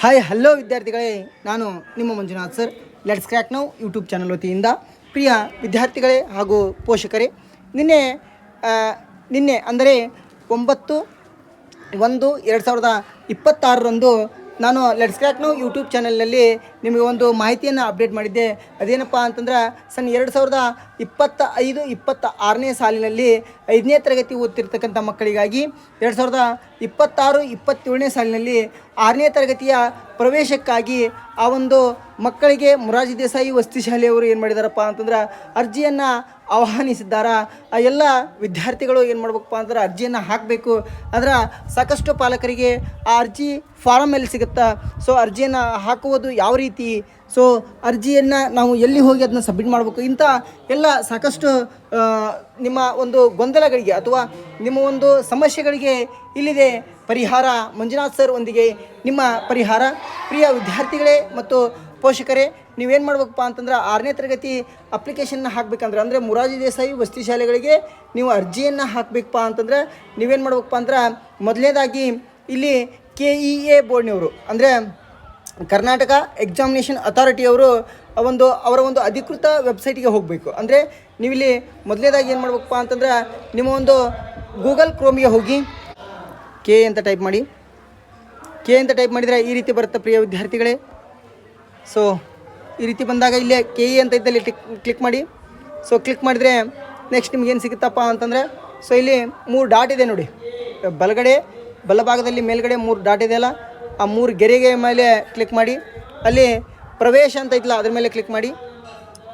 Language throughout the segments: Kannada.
ಹಾಯ್ ಹಲೋ ವಿದ್ಯಾರ್ಥಿಗಳೇ, ನಾನು ನಿಮ್ಮ Manjunath sir. Let's crack now YouTube channel ವತಿಯಿಂದ ಪ್ರಿಯ ವಿದ್ಯಾರ್ಥಿಗಳೇ ಹಾಗೂ ಪೋಷಕರೇ, ನಿನ್ನೆ ಅಂದರೆ 9/1/2026 ನಾನು ಲೆಟ್ಸ್ ಕ್ರ್ಯಾಕ್ ನೌ ಯೂಟ್ಯೂಬ್ ಚಾನಲ್ನಲ್ಲಿ ನಿಮಗೆ ಒಂದು ಮಾಹಿತಿಯನ್ನು ಅಪ್ಡೇಟ್ ಮಾಡಿದ್ದೆ. ಅದೇನಪ್ಪ ಅಂತಂದ್ರೆ 2025-26ನೇ ಸಾಲಿನಲ್ಲಿ 5ನೇ ತರಗತಿ ಓದ್ತಿರ್ತಕ್ಕಂಥ ಮಕ್ಕಳಿಗಾಗಿ 2026-27ನೇ ಸಾಲಿನಲ್ಲಿ 6ನೇ ತರಗತಿಯ ಪ್ರವೇಶಕ್ಕಾಗಿ ಆ ಒಂದು ಮಕ್ಕಳಿಗೆ ಮೊರಾರ್ಜಿ ದೇಸಾಯಿ ವಸತಿ ಶಾಲೆಯವರು ಏನು ಮಾಡಿದಾರಪ್ಪ ಅಂತಂದ್ರೆ ಅರ್ಜಿಯನ್ನು ಆಹ್ವಾನಿಸಿದ್ದಾರೆ. ಆ ಎಲ್ಲ ವಿದ್ಯಾರ್ಥಿಗಳು ಏನು ಮಾಡ್ಬೇಕಪ್ಪ ಅಂದ್ರೆ ಅರ್ಜಿಯನ್ನು ಹಾಕಬೇಕು. ಅದರ ಸಾಕಷ್ಟು ಪಾಲಕರಿಗೆ ಆ ಅರ್ಜಿ ಫಾರಮ್ ಎಲ್ಲಿ ಸಿಗುತ್ತಾ, ಸೊ ಅರ್ಜಿಯನ್ನು ಹಾಕುವುದು ಯಾವ ರೀತಿ, ಸೊ ಅರ್ಜಿಯನ್ನು ನಾವು ಎಲ್ಲಿ ಹೋಗಿ ಅದನ್ನ ಸಬ್ಮಿಟ್ ಮಾಡಬೇಕು, ಇಂಥ ಎಲ್ಲ ಸಾಕಷ್ಟು ನಿಮ್ಮ ಒಂದು ಗೊಂದಲಗಳಿಗೆ ಅಥವಾ ನಿಮ್ಮ ಒಂದು ಸಮಸ್ಯೆಗಳಿಗೆ ಇಲ್ಲಿದೆ ಪರಿಹಾರ. ಮಂಜುನಾಥ್ ಸರ್ ಒಂದಿಗೆ ನಿಮ್ಮ ಪರಿಹಾರ. ಪ್ರಿಯ ವಿದ್ಯಾರ್ಥಿಗಳೇ ಮತ್ತು ಪೋಷಕರೇ, ನೀವೇನು ಮಾಡ್ಬೇಕಪ್ಪ ಅಂತಂದ್ರೆ 6ನೇ ತರಗತಿ ಅಪ್ಲಿಕೇಶನ್ನ ಹಾಕಬೇಕಂದ್ರೆ ಅಂದರೆ ಮೊರಾರ್ಜಿ ದೇಸಾಯಿ ವಸತಿ ಶಾಲೆಗಳಿಗೆ ನೀವು ಅರ್ಜಿಯನ್ನು ಹಾಕಬೇಕಪ್ಪ ಅಂತಂದ್ರೆ ನೀವೇನು ಮಾಡ್ಬೇಕಪ್ಪ ಅಂದ್ರೆ ಮೊದಲನೇದಾಗಿ ಇಲ್ಲಿ KEA ಬೋರ್ಡ್ನವರು ಅಂದರೆ ಕರ್ನಾಟಕ ಎಕ್ಸಾಮಿನೇಷನ್ ಅಥಾರಿಟಿಯವರು ಅವರ ಒಂದು ಅಧಿಕೃತ ವೆಬ್ಸೈಟಿಗೆ ಹೋಗಬೇಕು. ಅಂದರೆ ನೀವಿಲ್ಲಿ ಮೊದಲನೇದಾಗಿ ಏನು ಮಾಡ್ಬೇಕಪ್ಪ ಅಂತಂದ್ರೆ ನಿಮ್ಮ ಒಂದು ಗೂಗಲ್ ಕ್ರೋಮಿಗೆ ಹೋಗಿ ಕೆ ಅಂತ ಟೈಪ್ ಮಾಡಿ. ಕೆ ಅಂತ ಟೈಪ್ ಮಾಡಿದರೆ ಈ ರೀತಿ ಬರುತ್ತೆ ಪ್ರಿಯ ವಿದ್ಯಾರ್ಥಿಗಳೇ. ಸೊ ಈ ರೀತಿ ಬಂದಾಗ ಇಲ್ಲೇ KE ಅಂತ ಇದ್ದಲ್ಲಿ ಕ್ಲಿಕ್ ಮಾಡಿ. ಸೊ ಕ್ಲಿಕ್ ಮಾಡಿದರೆ ನೆಕ್ಸ್ಟ್ ನಿಮ್ಗೇನು ಸಿಗುತ್ತಪ್ಪ ಅಂತಂದರೆ, ಸೊ ಇಲ್ಲಿ 3 ಡಾಟ್ ಇದೆ ನೋಡಿ, ಬಲಭಾಗದಲ್ಲಿ ಮೇಲ್ಗಡೆ 3 ಡಾಟ್ ಇದೆಯಲ್ಲ, ಆ 3 ಗೆರೆಗೆ ಮೇಲೆ ಕ್ಲಿಕ್ ಮಾಡಿ. ಅಲ್ಲಿ ಪ್ರವೇಶ ಅಂತ ಐತಲ್ಲ ಅದ್ರ ಮೇಲೆ ಕ್ಲಿಕ್ ಮಾಡಿ.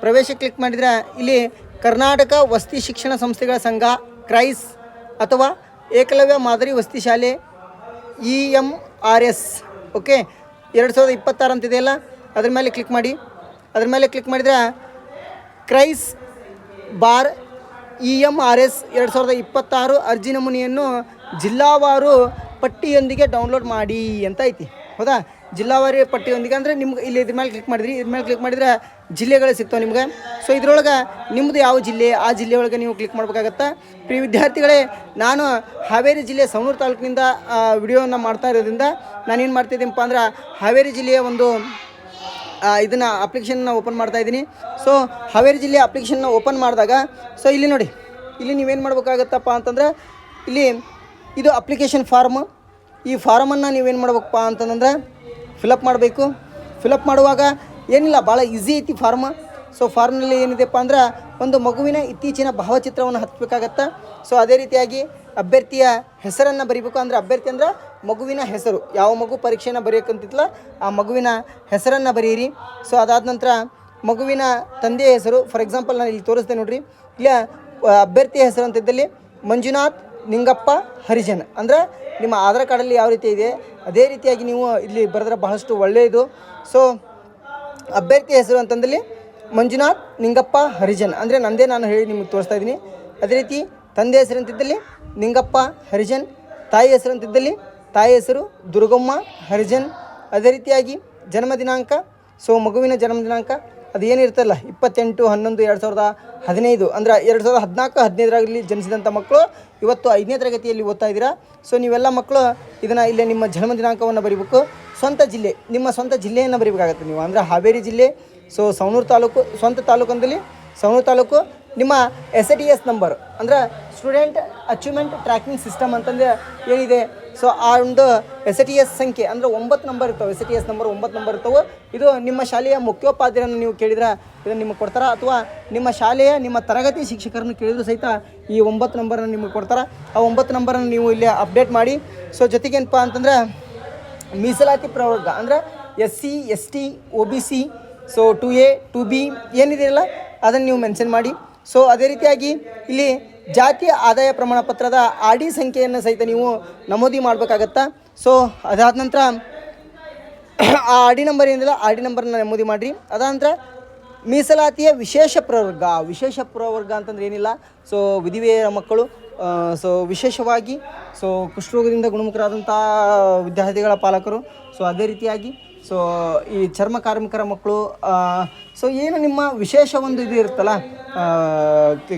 ಪ್ರವೇಶ ಕ್ಲಿಕ್ ಮಾಡಿದರೆ ಇಲ್ಲಿ ಕರ್ನಾಟಕ ವಸತಿ ಶಿಕ್ಷಣ ಸಂಸ್ಥೆಗಳ ಸಂಘ ಕ್ರೈಸ್ ಅಥವಾ ಏಕಲವ್ಯ ಮಾದರಿ ವಸತಿ ಶಾಲೆ EMRS ಓಕೆ 2026 ಅಂತಿದೆಯಲ್ಲ ಅದ್ರ ಮೇಲೆ ಕ್ಲಿಕ್ ಮಾಡಿ. ಅದ್ರ ಮೇಲೆ ಕ್ಲಿಕ್ ಮಾಡಿದರೆ ಕ್ರೈಸ್ ಬಾರ್ EMRS 2026 ಅರ್ಜಿ ನಮೂನೆಯನ್ನು ಜಿಲ್ಲಾವಾರು ಪಟ್ಟಿಯೊಂದಿಗೆ ಡೌನ್ಲೋಡ್ ಮಾಡಿ ಅಂತ ಐತಿ. ಹೌದಾ, ಜಿಲ್ಲಾವಾರಿ ಪಟ್ಟಿಯೊಂದಿಗೆ ಅಂದರೆ ನಿಮ್ಗೆ ಇಲ್ಲಿ ಇದ್ರ ಮೇಲೆ ಕ್ಲಿಕ್ ಮಾಡಿದ್ರಿ. ಇದ್ರ ಮೇಲೆ ಕ್ಲಿಕ್ ಮಾಡಿದರೆ ಜಿಲ್ಲೆಗಳು ಸಿಗ್ತಾವೆ ನಿಮ್ಗೆ. ಸೊ ಇದ್ರೊಳಗೆ ನಿಮ್ಮದು ಯಾವ ಜಿಲ್ಲೆ ಆ ಜಿಲ್ಲೆ ಒಳಗೆ ನೀವು ಕ್ಲಿಕ್ ಮಾಡ್ಬೇಕಾಗತ್ತೆ. ಪ್ರಿಯ ವಿದ್ಯಾರ್ಥಿಗಳೇ, ನಾನು ಹಾವೇರಿ ಜಿಲ್ಲೆ ಸವಣೂರು ತಾಲೂಕಿನಿಂದ ವಿಡಿಯೋನ ಮಾಡ್ತಾ ಇರೋದ್ರಿಂದ ನಾನೇನು ಮಾಡ್ತಾಯಿದ್ದೀನಪ್ಪ ಅಂದ್ರೆ ಹಾವೇರಿ ಜಿಲ್ಲೆಯ ಒಂದು ಇದನ್ನು ಅಪ್ಲಿಕೇಶನ್ನ ಓಪನ್ ಮಾಡ್ತಾಯಿದ್ದೀನಿ. ಸೊ ಹಾವೇರಿ ಜಿಲ್ಲೆಯ ಅಪ್ಲಿಕೇಶನ್ನ ಓಪನ್ ಮಾಡಿದಾಗ ಸೊ ಇಲ್ಲಿ ನೋಡಿ, ಇಲ್ಲಿ ನೀವೇನು ಮಾಡ್ಬೇಕಾಗತ್ತಪ್ಪ ಅಂತಂದ್ರೆ ಇಲ್ಲಿ ಇದು ಅಪ್ಲಿಕೇಶನ್ ಫಾರ್ಮು. ಈ ಫಾರಮನ್ನು ನೀವೇನು ಮಾಡ್ಬೇಕಪ್ಪ ಅಂತಂದ್ರೆ ಫಿಲಪ್ ಮಾಡಬೇಕು. ಫಿಲಪ್ ಮಾಡುವಾಗ ಏನಿಲ್ಲ, ಭಾಳ ಈಸಿ ಐತಿ ಫಾರ್ಮ್. ಸೊ ಫಾರ್ಮ್ನಲ್ಲಿ ಏನಿದೆಪ್ಪ ಅಂದ್ರೆ ಒಂದು ಮಗುವಿನ ಇತ್ತೀಚಿನ ಭಾವಚಿತ್ರವನ್ನು ಹಚ್ಚಬೇಕಾಗತ್ತೆ. ಸೊ ಅದೇ ರೀತಿಯಾಗಿ ಅಭ್ಯರ್ಥಿಯ ಹೆಸರನ್ನು ಬರೀಬೇಕು. ಅಂದರೆ ಅಭ್ಯರ್ಥಿ ಅಂದ್ರೆ ಮಗುವಿನ ಹೆಸರು, ಯಾವ ಮಗು ಪರೀಕ್ಷೆನ ಬರೆಯೋಕ್ಕಂತಿತ್ತಲ್ಲ ಆ ಮಗುವಿನ ಹೆಸರನ್ನು ಬರೆಯಿರಿ. ಸೊ ಅದಾದ ನಂತರ ಮಗುವಿನ ತಂದೆಯ ಹೆಸರು, ಫಾರ್ ಎಕ್ಸಾಂಪಲ್ ನಾನು ಇಲ್ಲಿ ತೋರಿಸ್ದೆ ನೋಡಿರಿ, ಇಲ್ಲ ಅಭ್ಯರ್ಥಿಯ ಹೆಸರು ಅಂತಿದ್ದಲ್ಲಿ ಮಂಜುನಾಥ್ ನಿಂಗಪ್ಪ ಹರಿಜನ್ ಅಂದರೆ ನಿಮ್ಮ ಆಧಾರ್ ಕಾರ್ಡಲ್ಲಿ ಯಾವ ರೀತಿ ಇದೆ ಅದೇ ರೀತಿಯಾಗಿ ನೀವು ಇಲ್ಲಿ ಬರೆದ್ರೆ ಬಹಳಷ್ಟು ಒಳ್ಳೆಯದು. ಸೊ ಅಭ್ಯರ್ಥಿ ಹೆಸರು ಅಂತಂದಲ್ಲಿ ಮಂಜುನಾಥ್ ನಿಂಗಪ್ಪ ಹರಿಜನ್ ಅಂದರೆ ನಂದೇ ನಾನು ಹೇಳಿ ನಿಮಗೆ ತೋರಿಸ್ತಾ ಇದ್ದೀನಿ. ಅದೇ ರೀತಿ ತಂದೆ ಹೆಸರು ಅಂತಿದ್ದಲ್ಲಿ ನಿಂಗಪ್ಪ ಹರಿಜನ್, ತಾಯಿ ಹೆಸರು ಅಂತಿದ್ದಲ್ಲಿ ತಾಯಿ ಹೆಸರು ದುರ್ಗಮ್ಮ ಹರಿಜನ್. ಅದೇ ರೀತಿಯಾಗಿ ಜನ್ಮ ದಿನಾಂಕ, ಸೊ ಮಗುವಿನ ಜನ್ಮ ದಿನಾಂಕ ಅದು ಏನಿರ್ತಲ್ಲ 28/11/2015 ಅಂದರೆ 2014-15 ಜನಿಸಿದಂಥ ಮಕ್ಕಳು ಇವತ್ತು 5ನೇ ತರಗತಿಯಲ್ಲಿ ಓದ್ತಾ ಇದ್ದೀರಾ. ಸೊ ನೀವೆಲ್ಲ ಮಕ್ಕಳು ಇದನ್ನು ಇಲ್ಲೇ ನಿಮ್ಮ ಜನ್ಮ ದಿನಾಂಕವನ್ನು ಬರೀಬೇಕು. ಸ್ವಂತ ಜಿಲ್ಲೆ, ನಿಮ್ಮ ಸ್ವಂತ ಜಿಲ್ಲೆಯನ್ನು ಬರೀಬೇಕಾಗತ್ತೆ ನೀವು. ಅಂದರೆ ಹಾವೇರಿ ಜಿಲ್ಲೆ, ಸೊ ಸವಣೂರು ತಾಲೂಕು, ಸ್ವಂತ ತಾಲೂಕು ಅಂದಲ್ಲಿ ಸವಣೂರು ತಾಲೂಕು, ನಿಮ್ಮ SATS ನಂಬರ್ ಅಂದರೆ ಸ್ಟೂಡೆಂಟ್ ಅಚೀವ್ಮೆಂಟ್ ಟ್ರ್ಯಾಕಿಂಗ್ ಸಿಸ್ಟಮ್ ಅಂತಂದರೆ ಏನಿದೆ, ಸೊ ಆ ಒಂದು SATS ಸಂಖ್ಯೆ ಅಂದರೆ 9 ನಂಬರ್ ಇರ್ತವೆ. SATS ನಂಬರ್ 9 ನಂಬರ್ ಇರ್ತವೆ. ಇದು ನಿಮ್ಮ ಶಾಲೆಯ ಮುಖ್ಯೋಪಾಧ್ಯಾಯರನ್ನು ನೀವು ಕೇಳಿದ್ರೆ ಇದನ್ನು ನಿಮಗೆ ಕೊಡ್ತಾರೆ, ಅಥವಾ ನಿಮ್ಮ ಶಾಲೆಯ ನಿಮ್ಮ ತರಗತಿ ಶಿಕ್ಷಕರನ್ನು ಕೇಳಿದ್ರು ಸಹಿತ ಈ 9 ನಂಬರನ್ನು ನಿಮಗೆ ಕೊಡ್ತಾರೆ. ಆ 9 ನಂಬರನ್ನು ನೀವು ಇಲ್ಲಿ ಅಪ್ಡೇಟ್ ಮಾಡಿ. ಸೊ ಜೊತೆಗೇನಪ್ಪ ಅಂತಂದ್ರೆ ಮೀಸಲಾತಿ ಪ್ರವರ್ಗ ಅಂದರೆ SC ST OBC, so 2A 2B ಏನಿದೆಯಲ್ಲ ಅದನ್ನು ನೀವು ಮೆನ್ಷನ್ ಮಾಡಿ. ಸೊ ಅದೇ ರೀತಿಯಾಗಿ ಇಲ್ಲಿ ಜಾತಿಯ ಆದಾಯ ಪ್ರಮಾಣ ಪತ್ರದ RD ಸಂಖ್ಯೆಯನ್ನು ಸಹಿತ ನೀವು ನಮೂದಿ ಮಾಡಬೇಕಾಗತ್ತಾ. ಸೊ ಅದಾದ ನಂತರ ಆ RD ನಂಬರ್ ಏನಿಲ್ಲ RD ನಂಬರನ್ನ ನಮೂದಿ ಮಾಡಿರಿ. ಅದಾದ ನಂತರ ಮೀಸಲಾತಿಯ ವಿಶೇಷ ಪ್ರವರ್ಗ ಅಂತಂದ್ರೆ ಏನಿಲ್ಲ, ಸೊ ವಿಧಿವೇಯರ ಮಕ್ಕಳು, ಸೊ ವಿಶೇಷವಾಗಿ ಸೊ ಕುಷ್ಠರೋಗದಿಂದ ಗುಣಮುಖರಾದಂಥ ವಿದ್ಯಾರ್ಥಿಗಳ ಪಾಲಕರು, ಸೊ ಅದೇ ರೀತಿಯಾಗಿ ಸೊ ಈ ಚರ್ಮ ಕಾರ್ಮಿಕರ ಮಕ್ಕಳು ಸೊ ಏನು ನಿಮ್ಮ ವಿಶೇಷ ಒಂದು ಇದು ಇರುತ್ತಲ್ಲ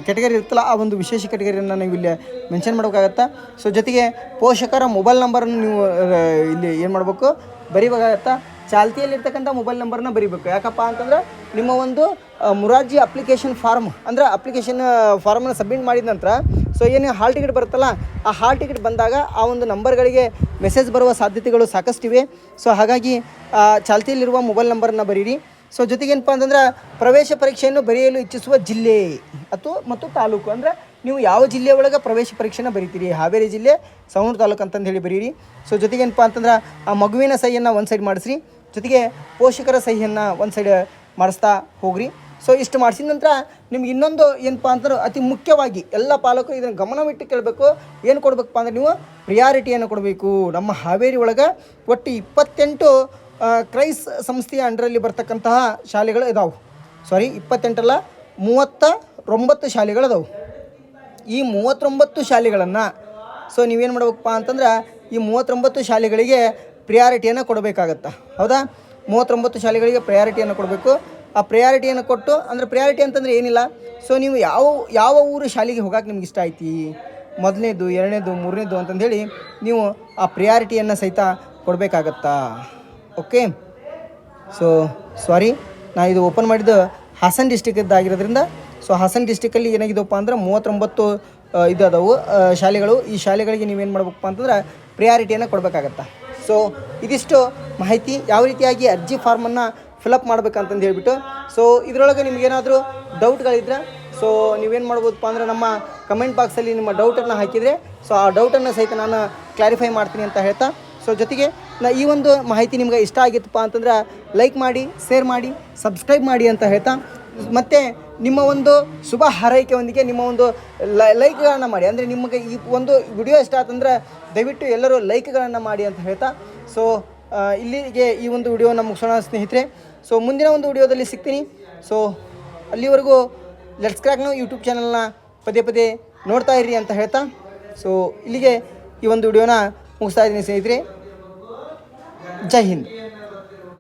ಕೆಟಗರಿ ಇರುತ್ತಲ್ಲ ಆ ಒಂದು ವಿಶೇಷ ಕೆಟಗರಿಯನ್ನು ನೀವು ಇಲ್ಲಿ ಮೆನ್ಷನ್ ಮಾಡೋಕ್ಕಾಗತ್ತಾ. ಸೊ ಜೊತೆಗೆ ಪೋಷಕರ ಮೊಬೈಲ್ ನಂಬರನ್ನು ನೀವು ಇಲ್ಲಿ ಏನು ಮಾಡಬೇಕು ಬರೀಬೇಕಾಗತ್ತಾ. ಚಾಲ್ತಿಯಲ್ಲಿರ್ತಕ್ಕಂಥ ಮೊಬೈಲ್ ನಂಬರ್ನ ಬರೀಬೇಕು. ಯಾಕಪ್ಪ ಅಂತಂದ್ರೆ ನಿಮ್ಮ ಒಂದು ಮುರಾರ್ಜಿ ಅಪ್ಲಿಕೇಶನ್ ಫಾರ್ಮ್ ಅಂದರೆ ಅಪ್ಲಿಕೇಶನ್ ಫಾರ್ಮನ್ನು ಸಬ್ಮಿಟ್ ಮಾಡಿದ ನಂತರ ಸೊ ಏನು ಹಾಲ್ ಟಿಕೆಟ್ ಬರುತ್ತಲ್ಲ ಆ ಹಾಲ್ ಟಿಕೆಟ್ ಬಂದಾಗ ಆ ಒಂದು ನಂಬರ್ಗಳಿಗೆ ಮೆಸೇಜ್ ಬರುವ ಸಾಧ್ಯತೆಗಳು ಸಾಕಷ್ಟಿವೆ. ಸೊ ಹಾಗಾಗಿ ಚಾಲ್ತಿಯಲ್ಲಿರುವ ಮೊಬೈಲ್ ನಂಬರನ್ನು ಬರೀರಿ. ಸೊ ಜೊತೆಗೇನಪ್ಪ ಅಂತಂದ್ರೆ ಪ್ರವೇಶ ಪರೀಕ್ಷೆಯನ್ನು ಬರೆಯಲು ಇಚ್ಛಿಸುವ ಜಿಲ್ಲೆ ಮತ್ತು ತಾಲೂಕು ಅಂದರೆ ನೀವು ಯಾವ ಜಿಲ್ಲೆಯ ಒಳಗೆ ಪ್ರವೇಶ ಪರೀಕ್ಷೆನ ಬರೀತೀರಿ. ಹಾವೇರಿ ಜಿಲ್ಲೆ ಸವಣೂರು ತಾಲೂಕು ಅಂತಂದು ಹೇಳಿ ಬರೀರಿ. ಸೊ ಜೊತೆಗೇನಪ್ಪ ಅಂತಂದ್ರೆ ಆ ಮಗುವಿನ ಸಹಿಯನ್ನು ಒಂದು ಸೈಡ್ ಮಾಡಿಸ್ರಿ, ಜೊತೆಗೆ ಪೋಷಕರ ಸಹಿಯನ್ನು ಒಂದು ಸೈಡ್ ಮಾಡಿಸ್ತಾ ಹೋಗ್ರಿ. ಸೊ ಇಷ್ಟು ಮಾಡಿಸಿದ ನಂತರ ನಿಮ್ಗೆ ಇನ್ನೊಂದು ಏನಪ್ಪ ಅಂತಂದ್ರೆ ಅತಿ ಮುಖ್ಯವಾಗಿ ಎಲ್ಲ ಪಾಲಕರು ಇದನ್ನು ಗಮನವಿಟ್ಟು ಕೇಳಬೇಕು. ಏನು ಕೊಡಬೇಕಪ್ಪ ಅಂದರೆ ನೀವು ಪ್ರಿಯಾರಿಟಿಯನ್ನು ಕೊಡಬೇಕು. ನಮ್ಮ ಹಾವೇರಿ ಒಳಗೆ ಒಟ್ಟು 28 ಕ್ರೈಸ್ ಸಂಸ್ಥೆಯ ಅಂಡರಲ್ಲಿ ಬರ್ತಕ್ಕಂತಹ ಶಾಲೆಗಳು ಇದಾವೆ. 28 ಅಲ್ಲ 39 ಶಾಲೆಗಳು ಈ 39 ಶಾಲೆಗಳನ್ನು ಸೊ ನೀವೇನು ಮಾಡ್ಬೇಕಪ್ಪ ಅಂತಂದ್ರೆ ಈ 39 ಶಾಲೆಗಳಿಗೆ ಪ್ರಿಯಾರಿಟಿಯನ್ನು ಕೊಡಬೇಕಾಗತ್ತಾ. ಹೌದಾ, 39 ಶಾಲೆಗಳಿಗೆ ಪ್ರಿಯಾರಿಟಿಯನ್ನು ಕೊಡಬೇಕು. ಆ ಪ್ರಿಯಾರಿಟಿಯನ್ನು ಕೊಟ್ಟು ಅಂದರೆ ಪ್ರಿಯಾರಿಟಿ ಅಂತಂದರೆ ಏನಿಲ್ಲ, ಸೊ ನೀವು ಯಾವ ಊರು ಶಾಲೆಗೆ ಹೋಗಕ್ಕೆ ನಿಮ್ಗೆ ಇಷ್ಟ ಐತಿ, ಮೊದಲನೇದು, ಎರಡನೇದು, ಮೂರನೇದು ಅಂತಂದೇಳಿ ನೀವು ಆ ಪ್ರಿಯಾರಿಟಿಯನ್ನು ಸಹಿತ ಕೊಡಬೇಕಾಗತ್ತಾ. ಓಕೆ. ಸೊ ಸಾರಿ, ನಾನು ಇದು ಓಪನ್ ಮಾಡಿದ್ದು ಹಾಸನ ಡಿಸ್ಟಿಕ್ಕಿದ್ದಾಗಿರೋದ್ರಿಂದ ಸೊ ಹಾಸನ ಡಿಸ್ಟಿಕ್ಕಲ್ಲಿ ಏನಾಗಿದೆಯಪ್ಪ ಅಂದ್ರೆ 39 ಇದು ಅದಾವು ಶಾಲೆಗಳು. ಈ ಶಾಲೆಗಳಿಗೆ ನೀವೇನು ಮಾಡ್ಬೇಕಪ್ಪ ಅಂತಂದ್ರೆ ಪ್ರಿಯಾರಿಟಿಯನ್ನು ಕೊಡಬೇಕಾಗತ್ತಾ. ಸೊ ಇದಿಷ್ಟು ಮಾಹಿತಿ ಯಾವ ರೀತಿಯಾಗಿ ಅರ್ಜಿ ಫಾರ್ಮನ್ನು ಫಿಲಪ್ ಮಾಡ್ಬೇಕಂತಂದು ಹೇಳ್ಬಿಟ್ಟು. ಸೊ ಇದರೊಳಗೆ ನಿಮಗೇನಾದರೂ ಡೌಟ್ಗಳಿದ್ರೆ ಸೊ ನೀವೇನು ಮಾಡ್ಬೋದಪ್ಪ ಅಂದರೆ ನಮ್ಮ ಕಮೆಂಟ್ ಬಾಕ್ಸಲ್ಲಿ ನಿಮ್ಮ ಡೌಟನ್ನು ಹಾಕಿದರೆ ಸೊ ಆ ಡೌಟನ್ನು ಸಹಿತ ನಾನು ಕ್ಲಾರಿಫೈ ಮಾಡ್ತೀನಿ ಅಂತ ಹೇಳ್ತಾ. ಸೊ ಜೊತೆಗೆ ಈ ಒಂದು ಮಾಹಿತಿ ನಿಮ್ಗೆ ಇಷ್ಟ ಆಗಿತ್ತಪ್ಪ ಅಂತಂದ್ರೆ ಲೈಕ್ ಮಾಡಿ, ಶೇರ್ ಮಾಡಿ, ಸಬ್ಸ್ಕ್ರೈಬ್ ಮಾಡಿ ಅಂತ ಹೇಳ್ತಾ, ಮತ್ತು ನಿಮ್ಮ ಒಂದು ಶುಭ ಹಾರೈಕೆಯೊಂದಿಗೆ ನಿಮ್ಮ ಒಂದು ಲೈಕ್ಗಳನ್ನು ಮಾಡಿ. ಅಂದರೆ ನಿಮಗೆ ಈ ಒಂದು ವಿಡಿಯೋ ಇಷ್ಟ ಆತಂದ್ರೆ ದಯವಿಟ್ಟು ಎಲ್ಲರೂ ಲೈಕ್ಗಳನ್ನು ಮಾಡಿ ಅಂತ ಹೇಳ್ತಾ. ಸೊ ಇಲ್ಲಿಗೆ ಈ ಒಂದು ವಿಡಿಯೋನ ಮುಗಿಸೋಣ ಸ್ನೇಹಿತರೆ. ಸೊ ಮುಂದಿನ ಒಂದು ವಿಡಿಯೋದಲ್ಲಿ ಸಿಗ್ತೀನಿ. ಸೊ ಅಲ್ಲಿವರೆಗೂ ಲೆಟ್ಸ್ ಕ್ರ್ಯಾಕ್ ನೌ ಯೂಟ್ಯೂಬ್ ಚಾನಲ್ನ ಪದೇ ನೋಡ್ತಾ ಇರಿ ಅಂತ ಹೇಳ್ತಾ. ಸೊ ಇಲ್ಲಿಗೆ ಈ ಒಂದು ವಿಡಿಯೋನ ಮುಗಿಸ್ತಾ ಇದ್ದೀನಿ ಸ್ನೇಹಿತರೆ. ಜೈ ಹಿಂದ್.